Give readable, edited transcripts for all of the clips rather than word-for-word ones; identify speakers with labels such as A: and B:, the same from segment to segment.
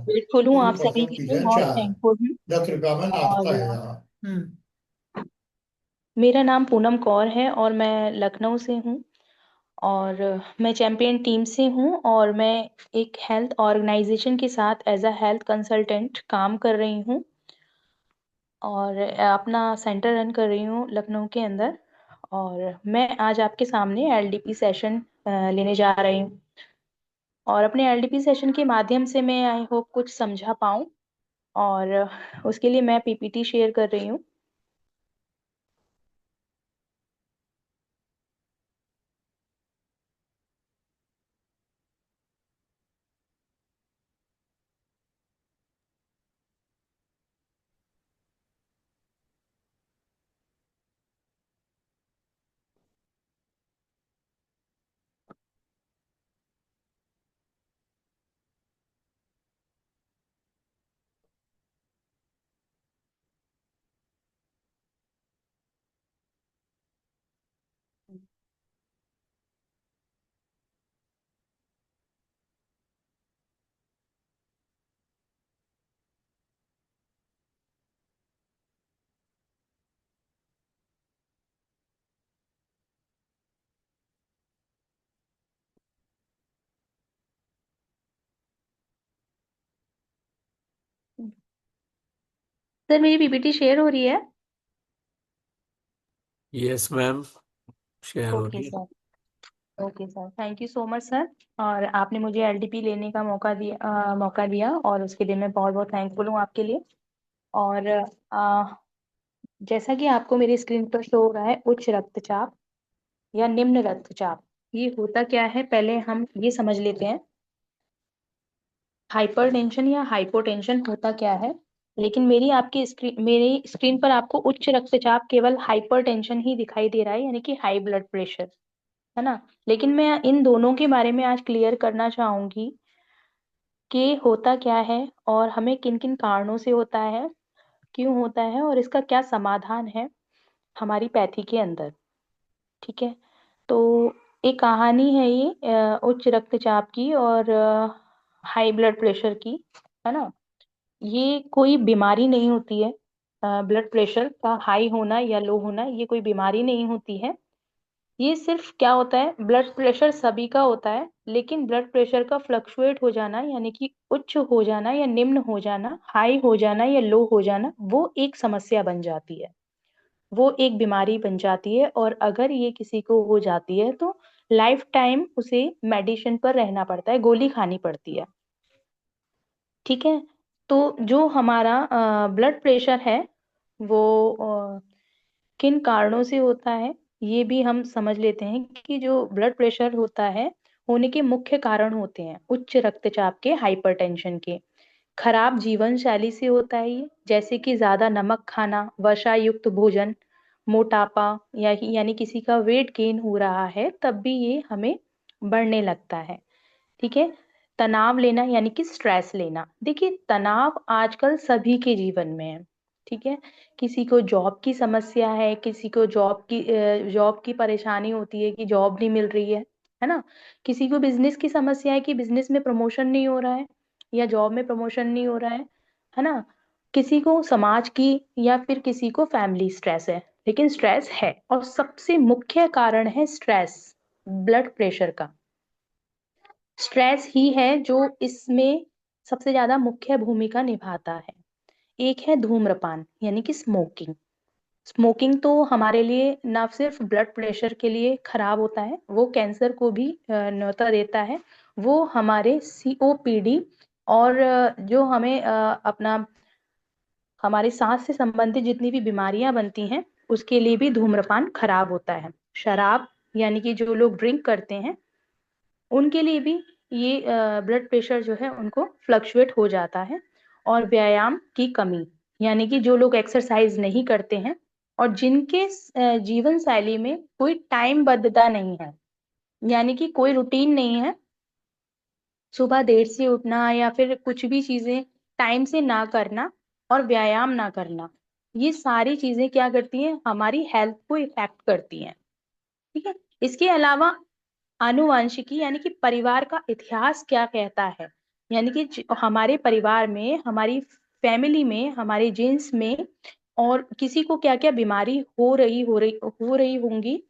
A: Grateful हूँ आप सभी
B: Important
A: के लिए, बहुत
B: Gesellschaft.
A: थैंकफुल हूँ।
B: Darüber mal
A: और
B: nachdenken, ja.
A: मेरा नाम पूनम कौर है और मैं लखनऊ से हूँ। और मैं चैंपियन टीम से हूँ और मैं एक हेल्थ ऑर्गेनाइजेशन के साथ एज अ हेल्थ कंसल्टेंट काम कर रही हूँ और अपना सेंटर रन कर रही हूँ लखनऊ के अंदर। और मैं आज आपके सामने एलडीपी सेशन लेने जा रही हूँ और अपने एलडीपी सेशन के माध्यम से मैं आई होप कुछ समझा पाऊँ। और उसके लिए मैं पीपीटी शेयर कर रही हूँ। सर मेरी पीपीटी शेयर हो रही है?
C: यस मैम, शेयर हो
A: ओके
C: रही है।
A: Sir. Okay sir, thank you so much sir. और आपने मुझे एलडीपी लेने का मौका दिया और उसके लिए मैं बहुत बहुत थैंकफुल हूँ आपके लिए। और जैसा कि आपको मेरी स्क्रीन पर शो हो रहा है, उच्च रक्तचाप या निम्न रक्तचाप, ये होता क्या है पहले हम ये समझ लेते हैं। हाइपरटेंशन या हाइपोटेंशन होता क्या है? लेकिन मेरी स्क्रीन पर आपको उच्च रक्तचाप केवल हाइपरटेंशन ही दिखाई दे रहा है, यानी कि हाई ब्लड प्रेशर, है ना। लेकिन मैं इन दोनों के बारे में आज क्लियर करना चाहूंगी कि होता क्या है और हमें किन किन कारणों से होता है, क्यों होता है और इसका क्या समाधान है हमारी पैथी के अंदर। ठीक है। तो एक कहानी है ये उच्च रक्तचाप की और हाई ब्लड प्रेशर की, है ना। ये कोई बीमारी नहीं होती है। ब्लड प्रेशर का हाई होना या लो होना ये कोई बीमारी नहीं होती है। ये सिर्फ क्या होता है, ब्लड प्रेशर सभी का होता है, लेकिन ब्लड प्रेशर का फ्लक्चुएट हो जाना यानी कि उच्च हो जाना या निम्न हो जाना, हाई हो जाना या लो हो जाना, वो एक समस्या बन जाती है, वो एक बीमारी बन जाती है। और अगर ये किसी को हो जाती है तो लाइफ टाइम उसे मेडिसिन पर रहना पड़ता है, गोली खानी पड़ती है। ठीक है। तो जो हमारा ब्लड प्रेशर है वो किन कारणों से होता है, ये भी हम समझ लेते हैं कि जो ब्लड प्रेशर होता है होने के मुख्य कारण होते हैं उच्च रक्तचाप के, हाइपरटेंशन के। खराब जीवन शैली से होता है ये, जैसे कि ज्यादा नमक खाना, वसा युक्त भोजन, मोटापा, या यानी किसी का वेट गेन हो रहा है तब भी ये हमें बढ़ने लगता है। ठीक है। तनाव लेना यानी कि स्ट्रेस लेना, देखिए तनाव आजकल सभी के जीवन में है। ठीक है। किसी को जॉब की समस्या है, किसी को जॉब की परेशानी होती है कि जॉब नहीं मिल रही है ना। किसी को बिजनेस की समस्या है कि बिजनेस में प्रमोशन नहीं हो रहा है या जॉब में प्रमोशन नहीं हो रहा है ना। किसी को समाज की या फिर किसी को फैमिली स्ट्रेस है, लेकिन स्ट्रेस है और सबसे मुख्य कारण है स्ट्रेस ब्लड प्रेशर का। स्ट्रेस ही है जो इसमें सबसे ज्यादा मुख्य भूमिका निभाता है। एक है धूम्रपान यानी कि स्मोकिंग। स्मोकिंग तो हमारे लिए ना सिर्फ ब्लड प्रेशर के लिए खराब होता है, वो कैंसर को भी न्योता देता है। वो हमारे सीओपीडी और जो हमें अपना हमारी सांस से संबंधित जितनी भी बीमारियां बनती हैं उसके लिए भी धूम्रपान खराब होता है। शराब यानी कि जो लोग ड्रिंक करते हैं उनके लिए भी ये ब्लड प्रेशर जो है उनको फ्लक्चुएट हो जाता है। और व्यायाम की कमी, यानी कि जो लोग एक्सरसाइज नहीं करते हैं और जिनके जीवन शैली में कोई टाइमबद्धता नहीं है, यानी कि कोई रूटीन नहीं है, सुबह देर से उठना या फिर कुछ भी चीजें टाइम से ना करना और व्यायाम ना करना, ये सारी चीजें क्या करती हैं, हमारी हेल्थ को इफेक्ट करती हैं। ठीक है। इसके अलावा आनुवंशिकी यानी कि परिवार का इतिहास क्या कहता है, यानी कि हमारे परिवार में, हमारी फैमिली में, हमारे जीन्स में और किसी को क्या क्या बीमारी हो रही होंगी,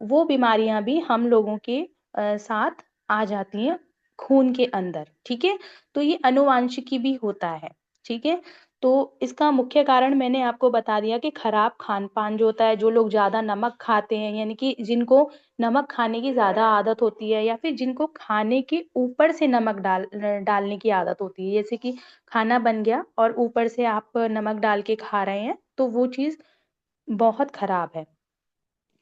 A: वो बीमारियां भी हम लोगों के साथ आ जाती हैं खून के अंदर। ठीक है, तो ये अनुवांशिकी भी होता है। ठीक है, तो इसका मुख्य कारण मैंने आपको बता दिया कि खराब खान पान जो होता है, जो लोग ज्यादा नमक खाते हैं, यानी कि जिनको नमक खाने की ज्यादा आदत होती है, या फिर जिनको खाने के ऊपर से नमक डालने की आदत होती है, जैसे कि खाना बन गया और ऊपर से आप नमक डाल के खा रहे हैं, तो वो चीज बहुत खराब है।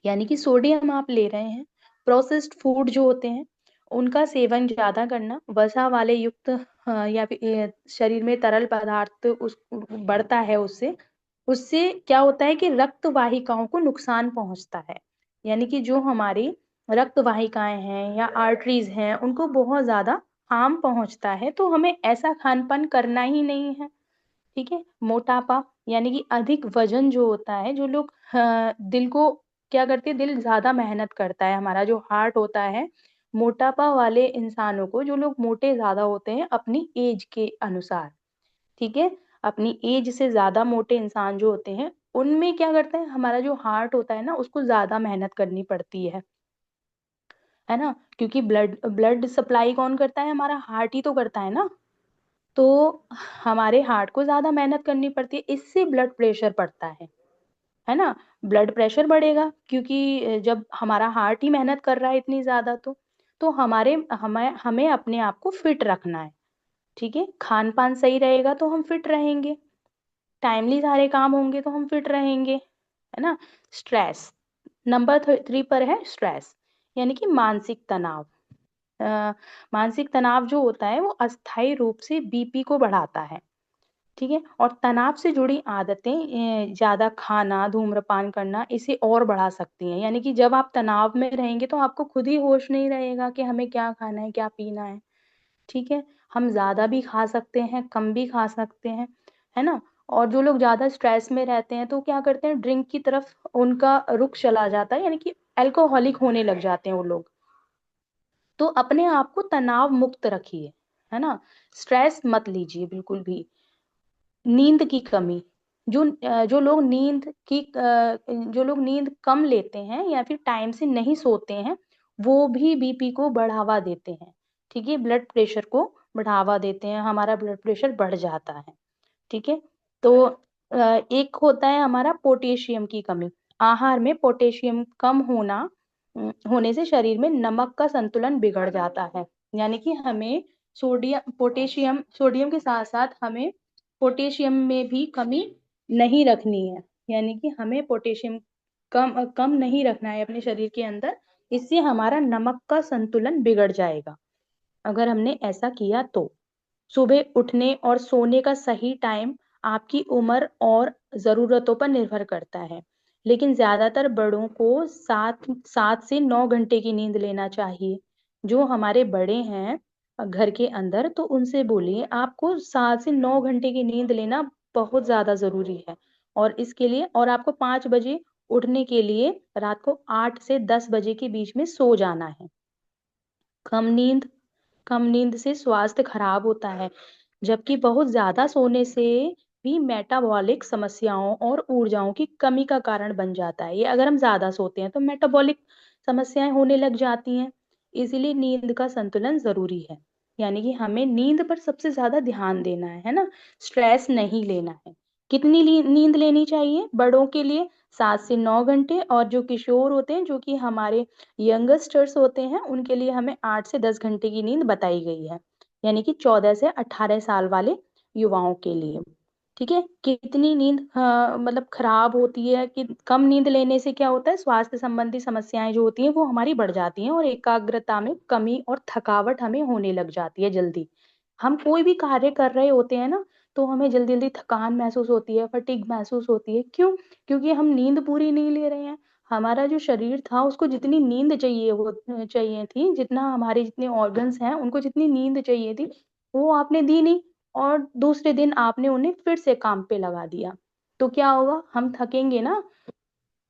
A: यानी कि सोडियम आप ले रहे हैं, प्रोसेस्ड फूड जो होते हैं उनका सेवन ज्यादा करना, वसा वाले युक्त या फिर शरीर में तरल पदार्थ उस बढ़ता है, उससे उससे क्या होता है कि रक्त वाहिकाओं को नुकसान पहुंचता है। यानी कि जो हमारी रक्त वाहिकाएं हैं या आर्टरीज हैं, उनको बहुत ज्यादा हार्म पहुंचता है। तो हमें ऐसा खान पान करना ही नहीं है। ठीक है, मोटापा यानी कि अधिक वजन जो होता है, जो लोग दिल को क्या करते हैं, दिल ज्यादा मेहनत करता है, हमारा जो हार्ट होता है, मोटापा वाले इंसानों को, जो लोग मोटे ज्यादा होते हैं अपनी एज के अनुसार, ठीक है, अपनी एज से ज्यादा मोटे इंसान जो होते हैं, उनमें क्या करता है, हमारा जो हार्ट होता है ना, उसको ज्यादा मेहनत करनी पड़ती है ना, क्योंकि ब्लड ब्लड सप्लाई कौन करता है, हमारा हार्ट ही तो करता है ना। तो हमारे हार्ट को ज्यादा मेहनत करनी पड़ती है, इससे ब्लड प्रेशर बढ़ता है ना। ब्लड प्रेशर बढ़ेगा क्योंकि जब हमारा हार्ट ही मेहनत कर रहा है इतनी ज्यादा, तो हमारे हमें हमें अपने आप को फिट रखना है। ठीक है, खान पान सही रहेगा तो हम फिट रहेंगे, टाइमली सारे काम होंगे तो हम फिट रहेंगे, है ना। स्ट्रेस नंबर 3 पर है, स्ट्रेस यानी कि मानसिक तनाव। अ, मानसिक तनाव जो होता है वो अस्थायी रूप से बीपी को बढ़ाता है। ठीक है, और तनाव से जुड़ी आदतें, ज्यादा खाना, धूम्रपान करना इसे और बढ़ा सकती हैं। यानी कि जब आप तनाव में रहेंगे तो आपको खुद ही होश नहीं रहेगा कि हमें क्या खाना है, क्या पीना है। ठीक है, हम ज्यादा भी खा सकते हैं, कम भी खा सकते हैं, है ना। और जो लोग ज्यादा स्ट्रेस में रहते हैं तो क्या करते हैं, ड्रिंक की तरफ उनका रुख चला जाता है, यानी कि अल्कोहलिक होने लग जाते हैं वो लोग। तो अपने आप को तनाव मुक्त रखिए, है ना। स्ट्रेस मत लीजिए बिल्कुल भी। नींद की कमी, जो लोग जो लोग नींद कम लेते हैं या फिर टाइम से नहीं सोते हैं, वो भी बीपी को बढ़ावा देते हैं। ठीक है, ब्लड प्रेशर को बढ़ावा देते हैं, हमारा ब्लड प्रेशर बढ़ जाता है। ठीक है, तो एक होता है हमारा पोटेशियम की कमी। आहार में पोटेशियम कम होने से शरीर में नमक का संतुलन बिगड़ जाता है। यानी कि हमें सोडियम के साथ साथ हमें पोटेशियम में भी कमी नहीं रखनी है। यानी कि हमें पोटेशियम कम कम नहीं रखना है अपने शरीर के अंदर, इससे हमारा नमक का संतुलन बिगड़ जाएगा अगर हमने ऐसा किया तो। सुबह उठने और सोने का सही टाइम आपकी उम्र और जरूरतों पर निर्भर करता है, लेकिन ज्यादातर बड़ों को 7 से 9 घंटे की नींद लेना चाहिए। जो हमारे बड़े हैं घर के अंदर, तो उनसे बोलिए आपको 7 से 9 घंटे की नींद लेना बहुत ज्यादा जरूरी है। और इसके लिए, और आपको 5 बजे उठने के लिए रात को 8 से 10 बजे के बीच में सो जाना है। कम नींद कम नींद से स्वास्थ्य खराब होता है, जबकि बहुत ज्यादा सोने से भी मेटाबॉलिक समस्याओं और ऊर्जाओं की कमी का कारण बन जाता है। ये अगर हम ज्यादा सोते हैं तो मेटाबॉलिक समस्याएं होने लग जाती हैं। इसीलिए नींद का संतुलन जरूरी है। यानी कि हमें नींद पर सबसे ज्यादा ध्यान देना है ना। स्ट्रेस नहीं लेना है। कितनी नींद लेनी चाहिए बड़ों के लिए? 7 से 9 घंटे। और जो किशोर होते हैं, जो कि हमारे यंगस्टर्स होते हैं, उनके लिए हमें 8 से 10 घंटे की नींद बताई गई है। यानी कि 14 से 18 साल वाले युवाओं के लिए। ठीक है, कितनी नींद मतलब खराब होती है कि कम नींद लेने से क्या होता है, स्वास्थ्य संबंधी समस्याएं जो होती हैं वो हमारी बढ़ जाती हैं, और एकाग्रता में कमी और थकावट हमें होने लग जाती है जल्दी। हम कोई भी कार्य कर रहे होते हैं ना, तो हमें जल्दी जल्दी थकान महसूस होती है, फटीग महसूस होती है। क्यों? क्योंकि हम नींद पूरी नहीं ले रहे हैं। हमारा जो शरीर था उसको जितनी नींद चाहिए थी, जितना हमारे जितने ऑर्गन्स हैं उनको जितनी नींद चाहिए थी, वो आपने दी नहीं। और दूसरे दिन आपने उन्हें फिर से काम पे लगा दिया, तो क्या होगा, हम थकेंगे ना।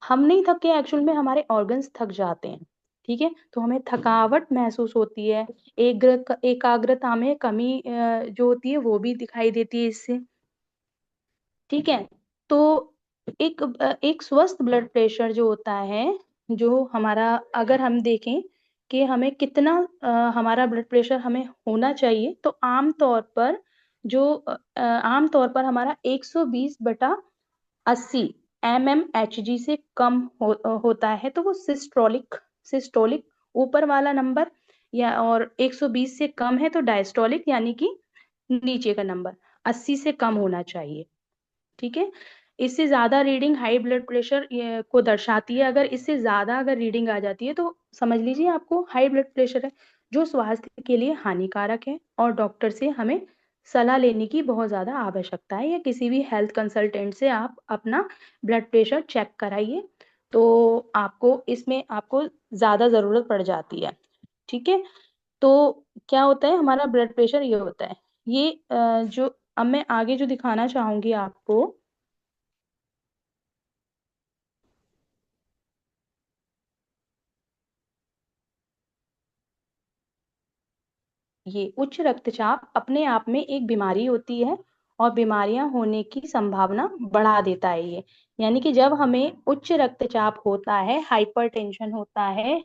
A: हम नहीं थके, एक्चुअल में हमारे ऑर्गन्स थक जाते हैं। ठीक है, तो हमें थकावट महसूस होती है, एकाग्रता में कमी जो होती है वो भी दिखाई देती है इससे। ठीक है, तो एक स्वस्थ ब्लड प्रेशर जो होता है, जो हमारा, अगर हम देखें कि हमें कितना हमारा ब्लड प्रेशर हमें होना चाहिए, तो आम तौर पर हमारा 120/80 mmHg से कम होता है, तो वो सिस्टोलिक ऊपर वाला नंबर, या और 120 से कम है तो डायस्टोलिक, यानी कि नीचे का नंबर 80 से कम होना चाहिए। ठीक है, इससे ज्यादा रीडिंग हाई ब्लड प्रेशर को दर्शाती है। अगर इससे ज्यादा अगर रीडिंग आ जाती है तो समझ लीजिए आपको हाई ब्लड प्रेशर है, जो स्वास्थ्य के लिए हानिकारक है, और डॉक्टर से हमें सलाह लेने की बहुत ज्यादा आवश्यकता है, या किसी भी हेल्थ कंसल्टेंट से आप अपना ब्लड प्रेशर चेक कराइए, तो आपको ज्यादा जरूरत पड़ जाती है। ठीक है, तो क्या होता है, हमारा ब्लड प्रेशर ये होता है, ये जो अब मैं आगे जो दिखाना चाहूंगी आपको, ये उच्च रक्तचाप अपने आप में एक बीमारी होती है, और बीमारियां होने की संभावना बढ़ा देता है ये। यानी कि जब हमें उच्च रक्तचाप होता है, हाइपरटेंशन होता है,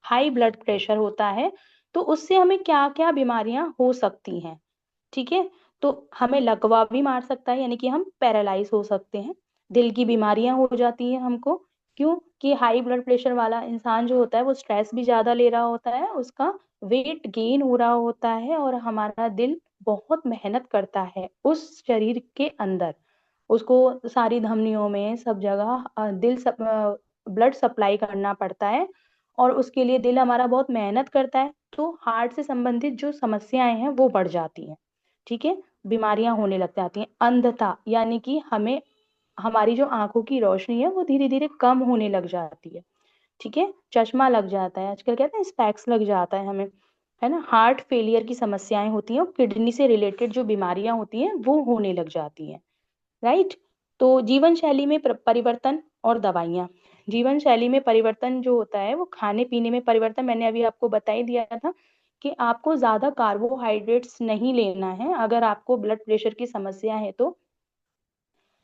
A: हाई ब्लड प्रेशर होता है, तो उससे हमें क्या क्या बीमारियां हो सकती हैं। ठीक है, तो हमें लकवा भी मार सकता है, यानी कि हम पैरालाइज हो सकते हैं, दिल की बीमारियां हो जाती हैं हमको, क्यों कि हाई ब्लड प्रेशर वाला इंसान जो होता है वो स्ट्रेस भी ज्यादा ले रहा होता है, उसका वेट गेन हो रहा होता है, और हमारा दिल बहुत मेहनत करता है उस शरीर के अंदर, उसको सारी धमनियों में सब जगह ब्लड सप्लाई करना पड़ता है, और उसके लिए दिल हमारा बहुत मेहनत करता है, तो हार्ट से संबंधित जो समस्याएं हैं वो बढ़ जाती हैं। ठीक है, बीमारियां होने लग जाती हैं, अंधता, यानी कि हमें हमारी जो आंखों की रोशनी है वो धीरे धीरे कम होने लग जाती है। ठीक है, चश्मा लग जाता है, आजकल कहते हैं स्पेक्स लग जाता है हमें, है ना, हार्ट फेलियर की समस्याएं होती हैं, और किडनी से रिलेटेड जो बीमारियां होती हैं वो होने लग जाती हैं। राइट, तो जीवन शैली में परिवर्तन और दवाइयाँ। जीवन शैली में परिवर्तन जो होता है वो खाने पीने में परिवर्तन, मैंने अभी आपको बता ही दिया था कि आपको ज्यादा कार्बोहाइड्रेट्स नहीं लेना है, अगर आपको ब्लड प्रेशर की समस्या है तो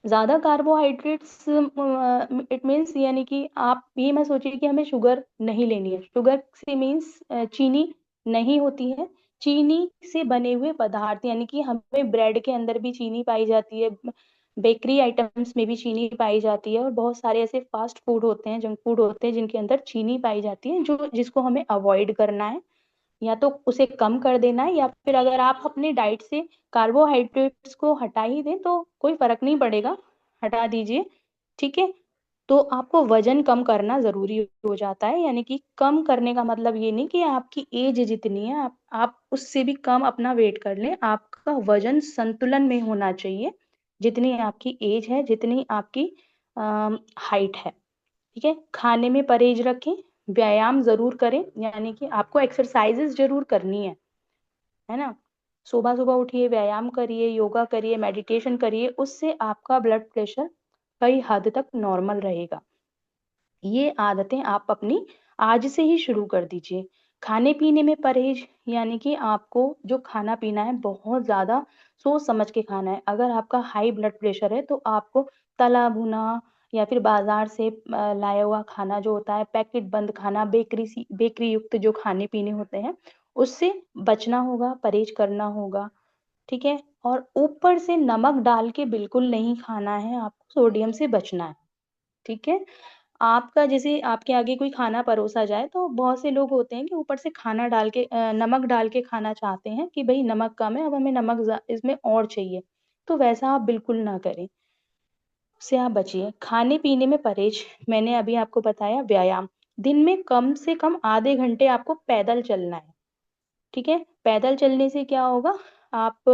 A: ज्यादा कार्बोहाइड्रेट्स, इट मीन्स, यानी कि आप ये मत सोचिए कि हमें शुगर नहीं लेनी है, शुगर से मीन्स चीनी नहीं होती है, चीनी से बने हुए पदार्थ, यानी कि हमें ब्रेड के अंदर भी चीनी पाई जाती है, बेकरी आइटम्स में भी चीनी पाई जाती है, और बहुत सारे ऐसे फास्ट फूड होते हैं, जंक फूड होते हैं जिनके अंदर चीनी पाई जाती है, जो जिसको हमें अवॉइड करना है, या तो उसे कम कर देना है, या फिर अगर आप अपनी डाइट से कार्बोहाइड्रेट्स को हटा ही दें तो कोई फर्क नहीं पड़ेगा, हटा दीजिए। ठीक है, तो आपको वजन कम करना जरूरी हो जाता है, यानी कि कम करने का मतलब ये नहीं कि आपकी एज जितनी है आप उससे भी कम अपना वेट कर लें, आपका वजन संतुलन में होना चाहिए, जितनी आपकी एज है, जितनी आपकी हाइट है। ठीक है, खाने में परहेज रखें, व्यायाम जरूर करें, यानी कि आपको एक्सरसाइजेस जरूर करनी है ना, सुबह सुबह उठिए, व्यायाम करिए, योगा करिए, मेडिटेशन करिए, उससे आपका ब्लड प्रेशर कई हद तक नॉर्मल रहेगा। ये आदतें आप अपनी आज से ही शुरू कर दीजिए। खाने पीने में परहेज, यानी कि आपको जो खाना पीना है बहुत ज्यादा सोच समझ के खाना है, अगर आपका हाई ब्लड प्रेशर है तो आपको तला भुना या फिर बाजार से लाया हुआ खाना जो होता है, पैकेट बंद खाना, बेकरी युक्त जो खाने पीने होते हैं, उससे बचना होगा, परहेज करना होगा। ठीक है, और ऊपर से नमक डाल के बिल्कुल नहीं खाना है, आपको सोडियम से बचना है। ठीक है, आपका जैसे आपके आगे कोई खाना परोसा जाए तो बहुत से लोग होते हैं कि ऊपर से खाना डाल के नमक डाल के खाना चाहते हैं, कि भाई नमक कम है, अब हमें नमक इसमें और चाहिए, तो वैसा आप बिल्कुल ना करें, उससे आप बचिए। खाने पीने में परहेज, मैंने अभी आपको बताया। व्यायाम, दिन में कम से कम आधे घंटे आपको पैदल चलना है। ठीक है, पैदल चलने से क्या होगा, आप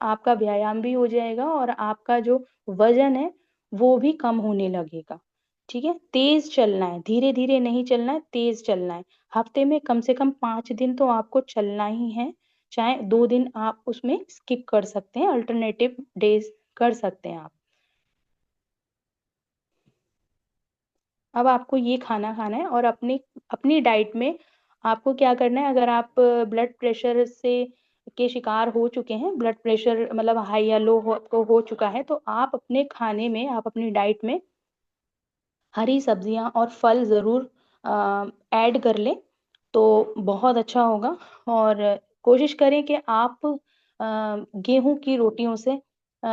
A: आपका व्यायाम भी हो जाएगा, और आपका जो वजन है वो भी कम होने लगेगा। ठीक है, तेज चलना है, धीरे धीरे नहीं चलना है, तेज चलना है। हफ्ते में कम से कम 5 दिन तो आपको चलना ही है, चाहे 2 दिन आप उसमें स्किप कर सकते हैं, अल्टरनेटिव डेज कर सकते हैं आप। अब आपको ये खाना खाना है, और अपनी अपनी डाइट में आपको क्या करना है, अगर आप ब्लड प्रेशर से के शिकार हो चुके हैं, ब्लड प्रेशर मतलब हाई या लो आपको हो चुका है, तो आप अपने खाने में, आप अपनी डाइट में हरी सब्जियां और फल जरूर ऐड कर लें, तो बहुत अच्छा होगा। और कोशिश करें कि आप गेहूं की रोटियों से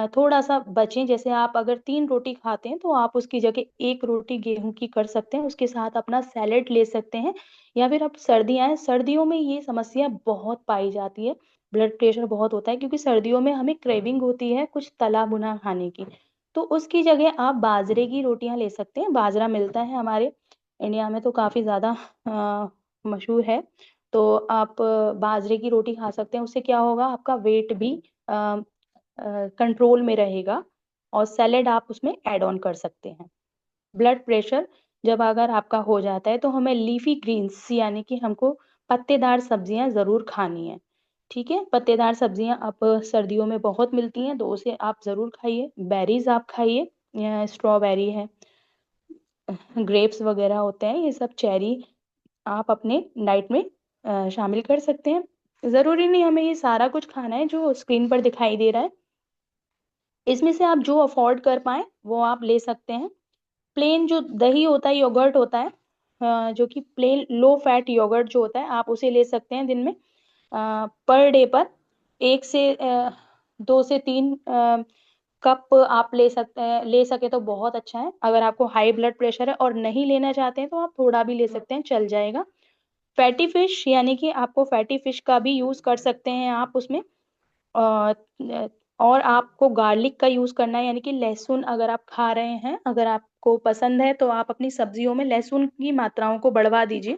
A: थोड़ा सा बचें। जैसे आप अगर 3 रोटी खाते हैं, तो आप उसकी जगह 1 रोटी गेहूं की कर सकते हैं, उसके साथ अपना सैलेड ले सकते हैं। या फिर अब सर्दियां हैं, सर्दियों में ये समस्या बहुत पाई जाती है, ब्लड प्रेशर बहुत होता है, क्योंकि सर्दियों में हमें क्रेविंग होती है कुछ तला भुना खाने की। तो उसकी जगह आप बाजरे की रोटियां ले सकते हैं, बाजरा मिलता है हमारे इंडिया में तो काफी ज्यादा मशहूर है। तो आप बाजरे की रोटी खा सकते हैं, उससे क्या होगा, आपका वेट भी कंट्रोल में रहेगा। और सैलेड आप उसमें ऐड ऑन कर सकते हैं। ब्लड प्रेशर जब अगर आपका हो जाता है, तो हमें लीफी ग्रीन्स यानी कि हमको पत्तेदार सब्जियां जरूर खानी है। ठीक है, पत्तेदार सब्जियां अब सर्दियों में बहुत मिलती हैं, तो उसे आप जरूर खाइए। बेरीज आप खाइए, स्ट्रॉबेरी है, ग्रेप्स वगैरह होते हैं, ये सब चेरी आप अपने डाइट में शामिल कर सकते हैं। जरूरी नहीं हमें ये सारा कुछ खाना है जो स्क्रीन पर दिखाई दे रहा है। इसमें से आप जो अफोर्ड कर पाए वो आप ले सकते हैं। प्लेन जो दही होता है, योगर्ट होता है, जो कि प्लेन लो फैट योगर्ट जो होता है, आप उसे ले सकते हैं दिन में, पर डे पर 1 से 2 से 3 कप आप ले सकते हैं। ले सके तो बहुत अच्छा है। अगर आपको हाई ब्लड प्रेशर है और नहीं लेना चाहते हैं, तो आप थोड़ा भी ले सकते हैं, चल जाएगा। फैटी फिश यानी कि आपको फैटी फिश का भी यूज कर सकते हैं आप उसमें। अ, और आपको गार्लिक का यूज करना है, यानी कि लहसुन अगर आप खा रहे हैं, अगर आपको पसंद है, तो आप अपनी सब्जियों में लहसुन की मात्राओं को बढ़वा दीजिए।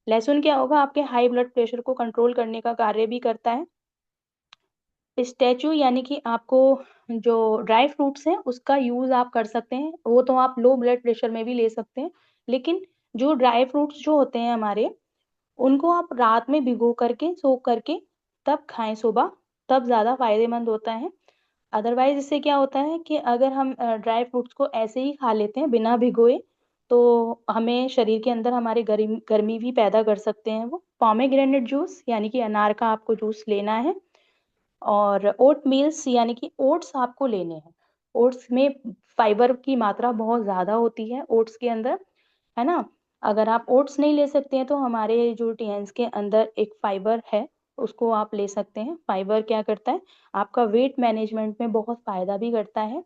A: लहसुन क्या होगा, आपके हाई ब्लड प्रेशर को कंट्रोल करने का कार्य भी करता है। स्टैचू यानी कि आपको जो ड्राई फ्रूट्स हैं उसका यूज आप कर सकते हैं, वो तो आप लो ब्लड प्रेशर में भी ले सकते हैं। लेकिन जो ड्राई फ्रूट्स जो होते हैं हमारे, उनको आप रात में भिगो करके, सोख करके तब खाएं सुबह, तब ज्यादा फायदेमंद होता है। अदरवाइज इससे क्या होता है कि अगर हम ड्राई फ्रूट्स को ऐसे ही खा लेते हैं बिना भिगोए, तो हमें शरीर के अंदर हमारे गर्मी गर्मी भी पैदा कर सकते हैं। वो पॉमेग्रेनेट जूस यानी कि अनार का आपको जूस लेना है। और ओट मील्स यानी कि ओट्स आपको लेने हैं। ओट्स में फाइबर की मात्रा बहुत ज्यादा होती है ओट्स के अंदर, है ना। अगर आप ओट्स नहीं ले सकते हैं, तो हमारे जो टीएन्स के अंदर एक फाइबर है, उसको आप ले सकते हैं। फाइबर क्या करता है, आपका वेट मैनेजमेंट में बहुत फायदा भी करता है।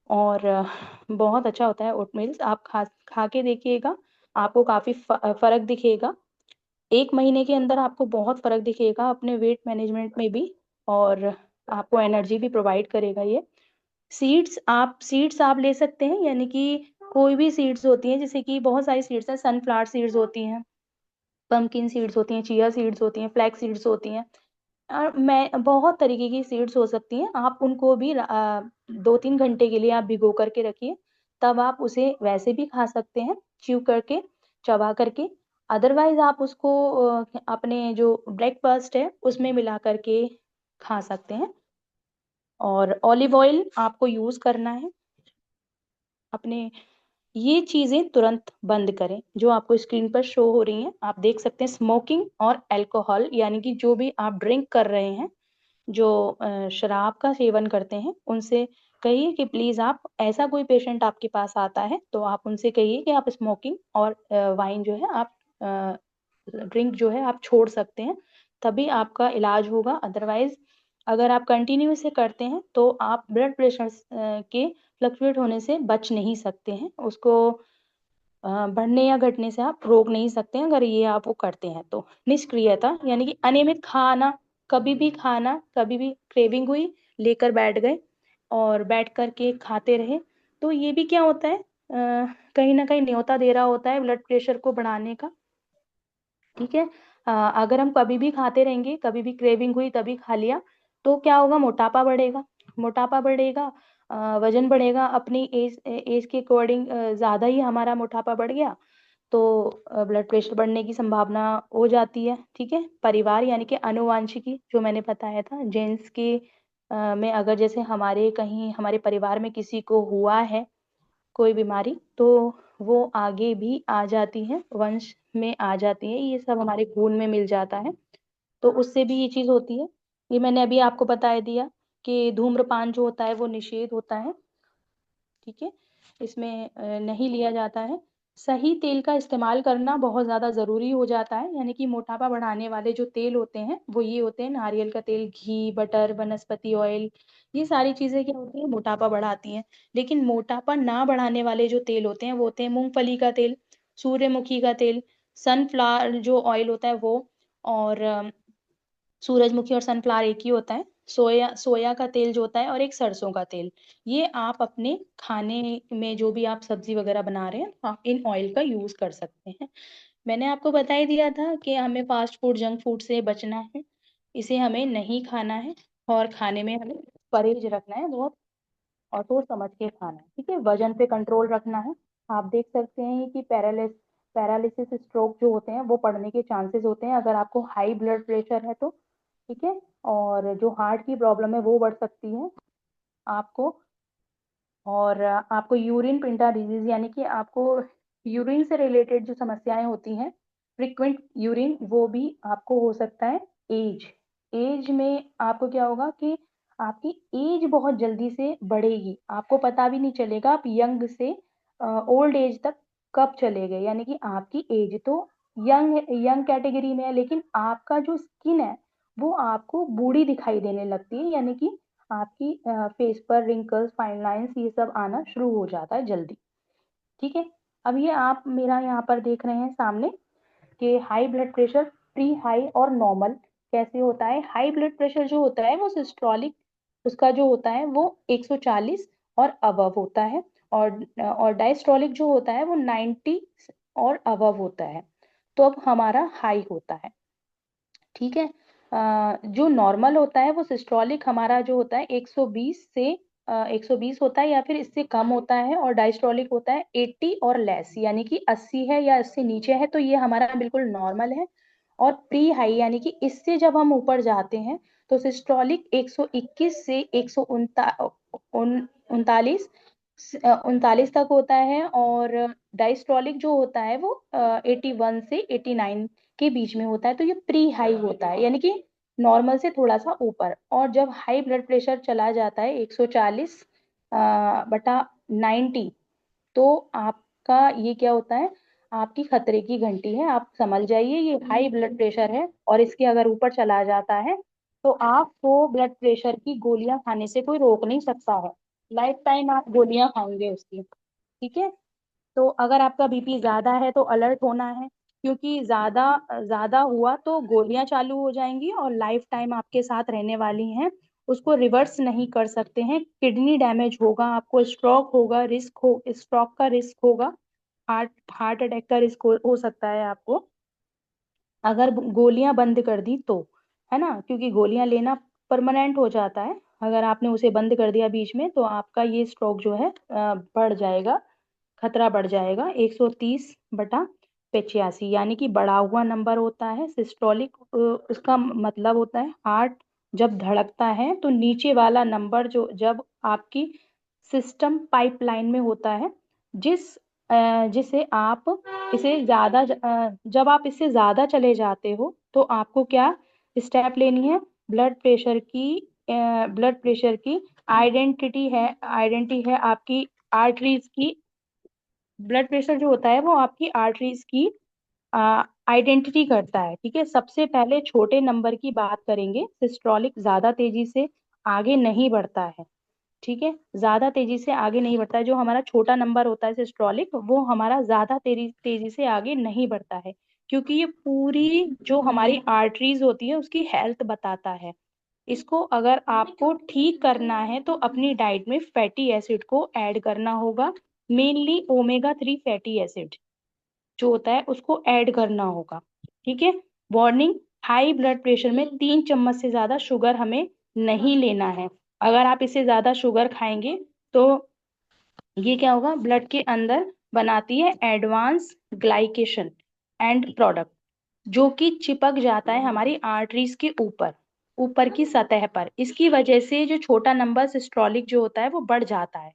A: और बहुत अच्छा होता है ओटमील्स, आप खा खा के देखिएगा, आपको काफी फर्क दिखेगा। 1 महीने के अंदर आपको बहुत फर्क दिखेगा अपने वेट मैनेजमेंट में भी। और आपको एनर्जी भी प्रोवाइड करेगा ये। सीड्स आप ले सकते हैं, यानी कि कोई भी सीड्स होती हैं, जैसे कि बहुत सारी सीड्स हैं, सनफ्लावर सीड्स होती हैं, पंपकिन सीड्स होती हैं, चिया सीड्स होती हैं, फ्लैक्स सीड्स होती हैं। और मैं बहुत तरीके की सीड्स हो सकती हैं, आप उनको भी 2-3 घंटे के लिए आप भिगो करके रखिए, तब आप उसे वैसे भी खा सकते हैं, च्यू करके, चबा करके। अदरवाइज आप उसको अपने जो ब्रेकफास्ट है उसमें मिला करके खा सकते हैं। और ऑलिव ऑयल आपको यूज करना है अपने। ये चीजें तुरंत बंद करें जो आपको स्क्रीन पर शो हो रही हैं, आप देख सकते हैं। स्मोकिंग और अल्कोहल यानी कि जो भी आप ड्रिंक कर रहे हैं, जो शराब का सेवन करते हैं, उनसे कहिए कि प्लीज आप, ऐसा कोई पेशेंट आपके पास आता है तो आप उनसे कहिए कि आप स्मोकिंग और वाइन जो है आप, ड्रिंक जो है आप छोड़ सकते हैं, तभी आपका इलाज होगा। अदरवाइज अगर आप कंटिन्यू से करते हैं, तो आप ब्लड प्रेशर के फ्लक्चुएट होने से बच नहीं सकते हैं, उसको बढ़ने या घटने से आप रोक नहीं सकते हैं, अगर ये आप वो करते हैं तो। निष्क्रियता यानी कि अनियमित खाना, कभी भी खाना, कभी भी क्रेविंग हुई, लेकर बैठ गए और बैठ करके खाते रहे, तो ये भी क्या होता है, कहीं ना कहीं न्योता दे रहा होता है ब्लड प्रेशर को बढ़ाने का। ठीक है। अगर हम कभी भी खाते रहेंगे, कभी भी क्रेविंग हुई तभी खा लिया, तो क्या होगा, मोटापा बढ़ेगा। मोटापा बढ़ेगा, वजन बढ़ेगा, अपनी एज एज के अकॉर्डिंग ज्यादा ही हमारा मोटापा बढ़ गया, तो ब्लड प्रेशर बढ़ने की संभावना हो जाती है। ठीक है। परिवार यानी कि अनुवांशिकी जो मैंने बताया था, जेंट्स के में अगर जैसे हमारे कहीं हमारे परिवार में किसी को हुआ है, कोई बीमारी, तो वो आगे भी आ जाती है, वंश में आ जाती है, ये सब हमारे खून में मिल जाता है। तो उससे भी ये चीज होती है। ये मैंने अभी आपको बता दिया कि धूम्रपान जो होता है वो निषेध होता है, ठीक है, इसमें नहीं लिया जाता है। सही तेल का इस्तेमाल करना बहुत ज्यादा जरूरी हो जाता है, यानी कि मोटापा बढ़ाने वाले जो तेल होते हैं वो ये होते हैं, नारियल का तेल, घी, बटर, वनस्पति ऑयल, ये सारी चीजें क्या होती है, मोटापा बढ़ाती हैं। लेकिन मोटापा ना बढ़ाने वाले जो तेल होते हैं वो होते हैं मूंगफली का तेल, सूर्यमुखी का तेल, सनफ्लावर जो ऑयल होता है वो, और सूरजमुखी और सनफ्लावर एक ही होता है, सोया सोया का तेल जो होता है, और एक सरसों का तेल। ये आप अपने खाने में जो भी आप सब्जी वगैरह बना रहे हैं, आप इन ऑयल का यूज कर सकते हैं। मैंने आपको बता ही दिया था कि हमें फास्ट फूड, जंक फूड से बचना है, इसे हमें नहीं खाना है, और खाने में हमें परहेज रखना है बहुत, और सोच समझ के खाना है, ठीक है, वजन पे कंट्रोल रखना है। आप देख सकते हैं कि पैरालिसिस स्ट्रोक जो होते हैं वो पड़ने के चांसेस होते हैं अगर आपको हाई ब्लड प्रेशर है तो, ठीक है, और जो हार्ट की प्रॉब्लम है वो बढ़ सकती है आपको, और आपको यूरिन पिंटा डिजीज, यानी कि आपको यूरिन से रिलेटेड जो समस्याएं होती हैं, फ्रिक्वेंट यूरिन, वो भी आपको हो सकता है। एज एज में आपको क्या होगा कि आपकी एज बहुत जल्दी से बढ़ेगी, आपको पता भी नहीं चलेगा आप यंग से ओल्ड एज तक कब चले गए, यानी कि आपकी एज तो यंग यंग कैटेगरी में है, लेकिन आपका जो स्किन है वो आपको बूढ़ी दिखाई देने लगती है, यानी कि आपकी फेस पर रिंकल्स, फाइन लाइंस, ये सब आना शुरू हो जाता है जल्दी, ठीक है। अब ये आप मेरा यहाँ पर देख रहे हैं सामने कि high blood pressure, pre high और नॉर्मल कैसे होता है। हाई ब्लड प्रेशर जो होता है वो सिस्टोलिक, उसका जो होता है वो 140 और अबव होता है, और डायस्टोलिक जो होता है वो 90 और अबव होता है। तो अब हमारा हाई होता है, ठीक है। जो नॉर्मल होता है वो सिस्टोलिक हमारा जो होता है 120 से 120 होता है या फिर इससे कम होता है, और डायस्टोलिक होता है 80 और लेस, यानी कि 80 है या इससे नीचे है तो ये हमारा बिल्कुल नॉर्मल है। और प्री हाई यानी कि इससे जब हम ऊपर जाते हैं तो सिस्टोलिक 121 से 139 39 तक होता है, और डायस्टोलिक जो होता है वो 81 से 89 के बीच में होता है, तो ये प्री हाई होता है, यानी कि नॉर्मल से थोड़ा सा ऊपर। और जब हाई ब्लड प्रेशर चला जाता है 140 बटा 90, तो आपका ये क्या होता है, आपकी खतरे की घंटी है, आप समझ जाइए ये हाई ब्लड प्रेशर है, और इसके अगर ऊपर चला जाता है तो आपको ब्लड प्रेशर की गोलियां खाने से कोई रोक नहीं सकता है, लाइफ टाइम आप गोलियां खाएंगे उसकी, ठीक है। तो अगर आपका बीपी ज्यादा है तो अलर्ट होना है, क्योंकि ज्यादा ज्यादा हुआ तो गोलियां चालू हो जाएंगी और लाइफ टाइम आपके साथ रहने वाली हैं, उसको रिवर्स नहीं कर सकते हैं, किडनी डैमेज होगा, आपको स्ट्रोक होगा, स्ट्रोक का रिस्क होगा, हार्ट हार्ट अटैक का रिस्क हो सकता है आपको, अगर गोलियां बंद कर दी तो, है ना, क्योंकि गोलियां लेना परमानेंट हो जाता है, अगर आपने उसे बंद कर दिया बीच में तो आपका ये स्ट्रोक जो है बढ़ जाएगा, खतरा बढ़ जाएगा 130 बटा 85, यानी कि बढ़ा हुआ नंबर होता है सिस्टोलिक। उसका मतलब होता है हार्ट जब धड़कता है तो नीचे वाला नंबर जो जब आपकी सिस्टम पाइपलाइन में होता है, जिसे आप इसे ज्यादा जब आप इससे ज्यादा चले जाते हो तो आपको क्या स्टेप लेनी है, ब्लड प्रेशर की आइडेंटिटी है आपकी आर्टरीज की, ब्लड प्रेशर जो होता है वो आपकी आर्टरीज की आइडेंटिटी करता है, ठीक है। सबसे पहले छोटे नंबर की बात करेंगे, सिस्टोलिक ज्यादा तेजी से आगे नहीं बढ़ता है, ठीक है, ज्यादा तेजी से आगे नहीं बढ़ता है, जो हमारा छोटा नंबर होता है सिस्टोलिक वो हमारा ज्यादा तेजी तेजी से आगे नहीं बढ़ता है, क्योंकि ये पूरी जो हमारी आर्टरीज होती है उसकी हेल्थ बताता है। इसको अगर आपको ठीक करना है तो अपनी डाइट में फैटी एसिड को ऐड करना होगा, मेनली ओमेगा 3 फैटी एसिड जो होता है उसको ऐड करना होगा, ठीक है। वार्निंग, हाई ब्लड प्रेशर में 3 चम्मच से ज्यादा शुगर हमें नहीं लेना है, अगर आप इससे ज्यादा शुगर खाएंगे तो ये क्या होगा, ब्लड के अंदर बनाती है एडवांस ग्लाइकेशन एंड प्रोडक्ट, जो कि चिपक जाता है हमारी आर्टरीज के ऊपर, ऊपर की सतह पर, इसकी वजह से जो छोटा नंबर सिस्टोलिक जो होता है वो बढ़ जाता है।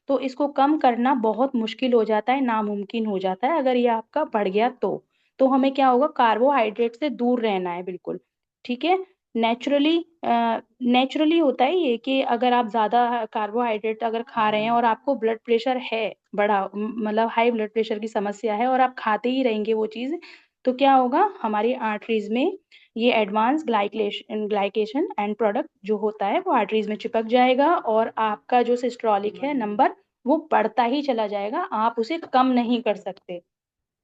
A: तो इसको कम करना बहुत मुश्किल हो जाता है, नामुमकिन हो जाता है अगर ये आपका बढ़ गया तो हमें क्या होगा, कार्बोहाइड्रेट से दूर रहना है बिल्कुल। ठीक है। नेचुरली नेचुरली होता है ये कि अगर आप ज्यादा कार्बोहाइड्रेट अगर खा रहे हैं और आपको ब्लड प्रेशर है बड़ा, मतलब हाई ब्लड प्रेशर की समस्या है और आप खाते ही रहेंगे वो चीज, तो क्या होगा, हमारी आर्टरीज में ये एडवांस ग्लाइकेशन एंड प्रोडक्ट जो होता है वो आर्टरीज में चिपक जाएगा और आपका जो सिस्टोलिक है नंबर वो बढ़ता ही चला जाएगा, आप उसे कम नहीं कर सकते।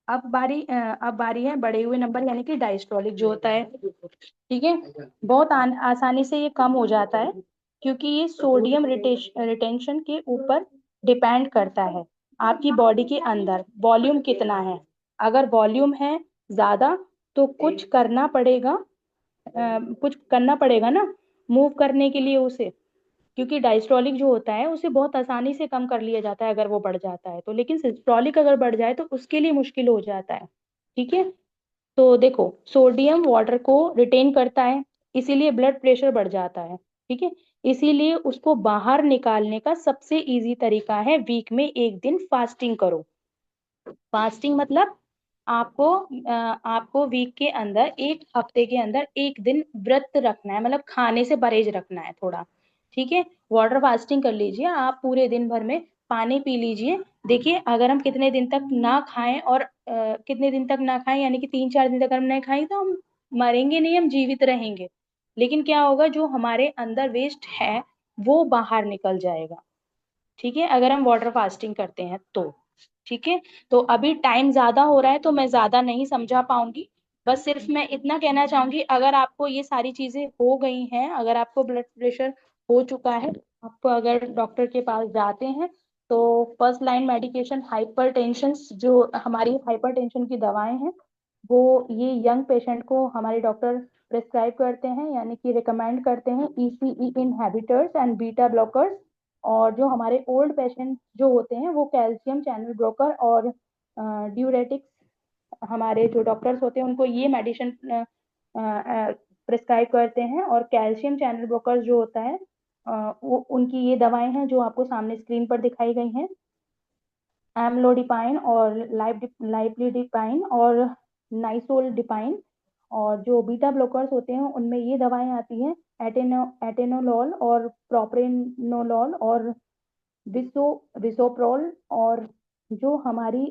A: अब बारी है बढ़े हुए नंबर यानी कि डायस्टोलिक जो होता है। ठीक है। बहुत आसानी से ये कम हो जाता है क्योंकि ये सोडियम रिटेंशन के ऊपर डिपेंड करता है। आपकी बॉडी के अंदर वॉल्यूम कितना है, अगर वॉल्यूम है ज्यादा तो कुछ करना पड़ेगा ना मूव करने के लिए उसे, क्योंकि डायस्ट्रॉलिक जो होता है उसे बहुत आसानी से कम कर लिया जाता है अगर वो बढ़ जाता है तो, लेकिन सिस्टोलिक अगर बढ़ जाए तो उसके लिए मुश्किल हो जाता है। ठीक है। तो देखो, सोडियम वाटर को रिटेन करता है, इसीलिए ब्लड प्रेशर बढ़ जाता है। ठीक है। इसीलिए उसको बाहर निकालने का सबसे इजी तरीका है वीक में एक दिन फास्टिंग करो। फास्टिंग मतलब आपको वीक के अंदर, एक हफ्ते के अंदर एक दिन व्रत रखना है, मतलब खाने से परहेज रखना है थोड़ा। ठीक है। वाटर फास्टिंग कर लीजिए, आप पूरे दिन भर में पानी पी लीजिए। देखिए अगर हम कितने दिन तक ना खाएं और कितने दिन तक ना खाएं, यानी कि 3-4 दिन तक हम नहीं खाएं तो हम मरेंगे नहीं, हम जीवित रहेंगे। लेकिन क्या होगा, जो हमारे अंदर वेस्ट है वो बाहर निकल जाएगा। ठीक है, अगर हम वाटर फास्टिंग करते हैं तो। ठीक है। तो अभी टाइम ज्यादा हो रहा है तो मैं ज्यादा नहीं समझा पाऊंगी, बस सिर्फ मैं इतना कहना चाहूंगी, अगर आपको ये सारी चीजें हो गई हैं, अगर आपको ब्लड प्रेशर हो चुका है, आपको अगर डॉक्टर के पास जाते हैं तो फर्स्ट लाइन मेडिकेशन हाइपरटेंशन, जो हमारी हाइपरटेंशन की दवाएं हैं वो ये यंग पेशेंट को हमारे डॉक्टर प्रिस्क्राइब करते हैं, यानी कि रिकमेंड करते हैं, ECE inhibitors and beta blockers. और जो हमारे ओल्ड पेशेंट जो होते हैं वो कैल्शियम चैनल ब्रोकर और ड्यूरेटिक्स, हमारे जो डॉक्टर्स होते हैं उनको ये मेडिसिन प्रिस्क्राइब करते हैं। और कैल्शियम चैनल ब्रोकर जो होता है वो उनकी ये दवाएं हैं जो आपको सामने स्क्रीन पर दिखाई गई हैं, एमलोडिपाइन और लाइप्लिडिपाइन और नाइसोल्डिपाइन। और जो बीटा ब्लॉकर्स होते हैं उनमें ये दवाएं आती हैं, एटेनोलॉल और प्रोप्रेनोलॉल और बिसोप्रोल। और जो हमारी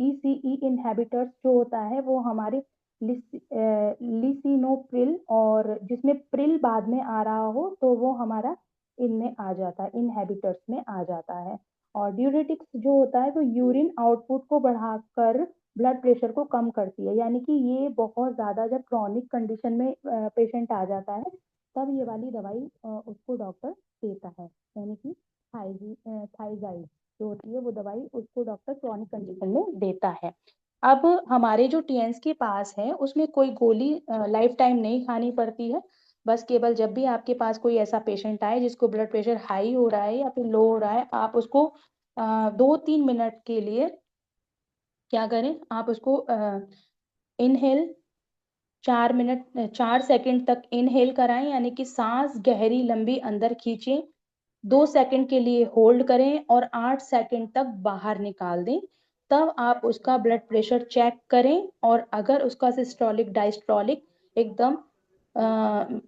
A: ईसीई इनहिबिटर्स जो होता है वो हमारी लिसिनोप्रिल, और जिसमें प्रिल बाद में आ रहा हो तो वो हमारा इनमें आ जाता है, इनहिबिटर्स में आ जाता है। और ड्यूरेटिक्स जो होता है वो यूरिन आउटपुट को बढ़ाकर ब्लड प्रेशर को कम करती है, यानी कि ये बहुत ज्यादा जब क्रॉनिक कंडीशन में पेशेंट आ जाता है तब ये वाली दवाई उसको डॉक्टर देता है, यानी कि थाइजाइड जो होती है वो दवाई उसको डॉक्टर क्रॉनिक कंडीशन में देता है। अब हमारे जो टीएन्स के पास है उसमें कोई गोली लाइफ टाइम नहीं खानी पड़ती है, बस केवल जब भी आपके पास कोई ऐसा पेशेंट आए जिसको ब्लड प्रेशर हाई हो रहा है या फिर लो हो रहा है, आप उसको 2-3 मिनट के लिए क्या करें, आप उसको इनहेल 4 सेकंड तक इनहेल कराएं, यानी कि सांस गहरी लंबी अंदर खींचें, 2 सेकंड के लिए होल्ड करें और 8 सेकंड तक बाहर निकाल दें। तब आप उसका ब्लड प्रेशर चेक करें, और अगर उसका सिस्टोलिक डायस्टोलिक एकदम अ,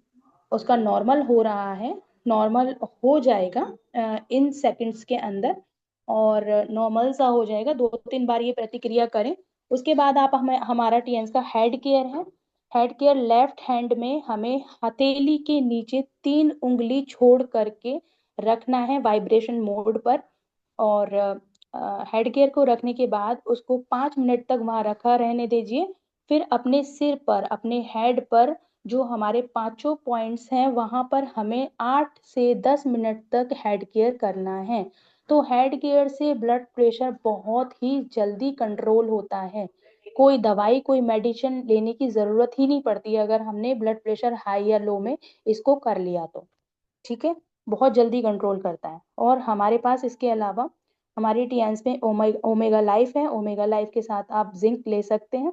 A: उसका नॉर्मल हो रहा है, नॉर्मल हो जाएगा इन सेकंड्स के अंदर, और नॉर्मल सा हो जाएगा, 2-3 बार ये प्रतिक्रिया करें। उसके बाद आप हमें, हमारा टीएंस का हेड केयर है। हेड केयर लेफ्ट हैंड में हमें हथेली के नीचे 3 उंगली छोड़ करके रखना है वाइब्रेशन मोड पर। और हेड गियर को रखने के बाद उसको 5 मिनट तक वहां रखा रहने दीजिए। फिर अपने सिर पर, अपने हेड पर जो हमारे पांचों पॉइंट्स हैं वहां पर हमें 8 से 10 मिनट तक हेड केयर करना है। तो हेड केयर से ब्लड प्रेशर बहुत ही जल्दी कंट्रोल होता है, कोई दवाई कोई मेडिसिन लेने की जरूरत ही नहीं पड़ती अगर हमने ब्लड प्रेशर हाई या लो में इसको कर लिया तो। ठीक है। बहुत जल्दी कंट्रोल करता है। और हमारे पास इसके अलावा हमारी टीएंस में ओमेगा लाइफ है, ओमेगा लाइफ के साथ आप जिंक ले सकते हैं,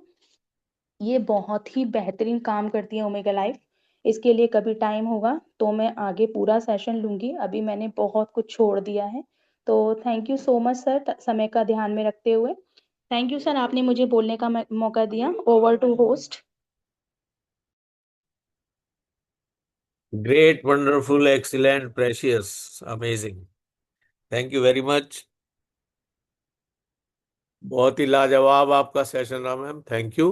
A: ये बहुत ही बेहतरीन काम करती है ओमेगा लाइफ। इसके लिए कभी टाइम होगा तो मैं आगे पूरा सेशन लूंगी, अभी मैंने बहुत कुछ छोड़ दिया है। तो thank you so much sir, समय का ध्यान में रखते हुए। थैंक यू सर, आपने मुझे बोलने का मौका दिया। Over to host.
C: Great, wonderful, excellent, precious, amazing. Thank you very much. बहुत ही लाजवाब आपका सेशन रहा मैम, थैंक यू।